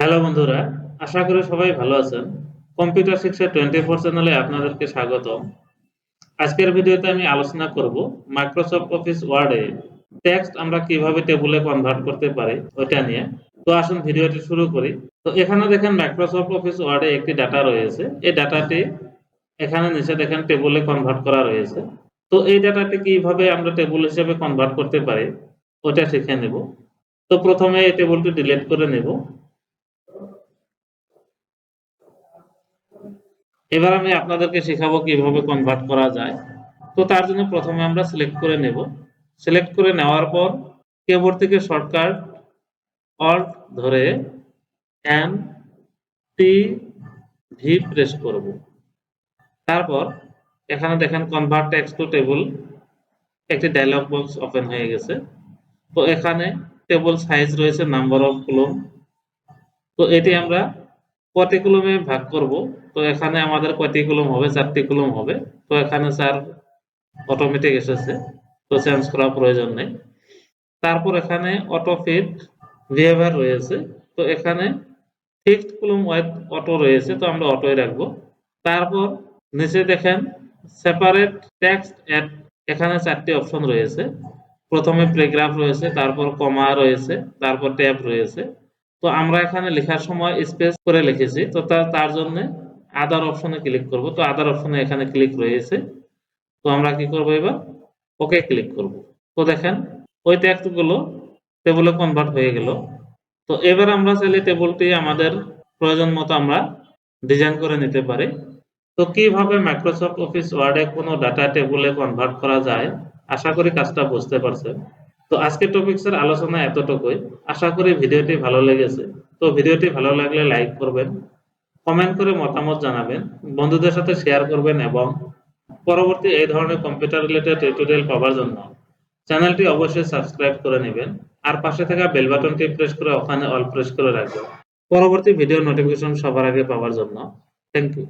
Hello বন্ধুরা, আশা করি সবাই ভালো আছেন। কম্পিউটার শিক্ষা 24 চ্যানেলে আপনাদেরকে স্বাগতম। আজকের ভিডিওতে আমি আলোচনা করব মাইক্রোসফট অফিস ওয়ার্ডে টেক্সট আমরা কিভাবে টেবলে কনভার্ট করতে পারি ওইটা নিয়ে। তো আসুন ভিডিওটি শুরু করি। তো এখানে দেখেন মাইক্রোসফট অফিস ওয়ার্ডে একটি ডাটা রয়েছে। এই ডাটাটি এখানে নিচে দেখেন টেবলে কনভার্ট করা রয়েছে। তো এই ডাটাটি কিভাবে আমরা টেবল হিসেবে কনভার্ট করতে পারি ওটা শিখে নেব। তো প্রথমে এই টেবলটি ডিলিট করে নেব। এবার আমি আপনাদেরকে শেখাবো কিভাবে কনভার্ট করা যায়। তো তার জন্য প্রথমে আমরা সিলেক্ট করে নেব। সিলেক্ট করে নেওয়ার পর কিবোর্ড থেকে শর্টকাট অল্ট ধরে এন টি ভি প্রেস করব। তারপর এখানে দেখেন কনভার্ট টেক্সট টু টেবল একটি ডায়লগ বক্স ওপেন হয়ে গেছে। তো এখানে টেবল সাইজ রয়েছে নাম্বার অফ কলাম। তো এটি আমরা কয়টি কলামে ভাগ করব। তো এখানে আমাদের কয়টি কলাম হবে, 4টি কলাম হবে। তো এখানে 4 অটোমেটিক এসেছে, তো চেঞ্জ করার প্রয়োজন নেই। তারপর এখানে অটো ফিট বিহেভিয়ার রয়েছে। তো এখানে ফিক্সড কলাম উইথ অটো রয়েছে, তো আমরা অটোই রাখবো। তারপর নিচে দেখেন সেপারেট টেক্সট এট, এখানে 4টি অপশন রয়েছে। প্রথমে প্যারাগ্রাফ রয়েছে, তারপর কমা রয়েছে, তারপর ট্যাব রয়েছে। তো আমরা এখানে লেখার সময় স্পেস করে লিখেছি, তো তার জন্য আদার অপশনে ক্লিক করব। তো আদার অপশনে এখানে ক্লিক রয়েছে। তো আমরা কি করব, এবার ওকে ক্লিক করব। তো দেখেন ওই টেক্সট গুলো টেবলে কনভার্ট হয়ে গেল। তো এবার আমরা চাইলে টেবলটি আমাদের প্রয়োজন মতো আমরা ডিজাইন করে নিতে পারি। তো কিভাবে মাইক্রোসফট অফিস ওয়ার্ডে কোনো ডাটা টেবলে কনভার্ট করা যায়, আশা করি কাজটা বুঝতে পারছেন। তো আজকের টপিকসের আলোচনা এতটুকুই। আশা করি ভিডিওটি ভালো লেগেছে। তো ভিডিওটি ভালো লাগলে লাইক করবেন, কমেন্ট করে মতামত জানাবেন, বন্ধুদের সাথে শেয়ার করবেন এবং পরবর্তী এই ধরনের কম্পিউটার রিলেটেড টিউটোরিয়াল পাওয়ার জন্য চ্যানেলটি অবশ্যই সাবস্ক্রাইব করে নেবেন। আর পাশে থাকা বেল বাটনটি প্রেস করে ওখানে অল প্রেস করে রাখবেন পরবর্তী ভিডিও নোটিফিকেশন সবার আগে পাওয়ার জন্য। Thank you.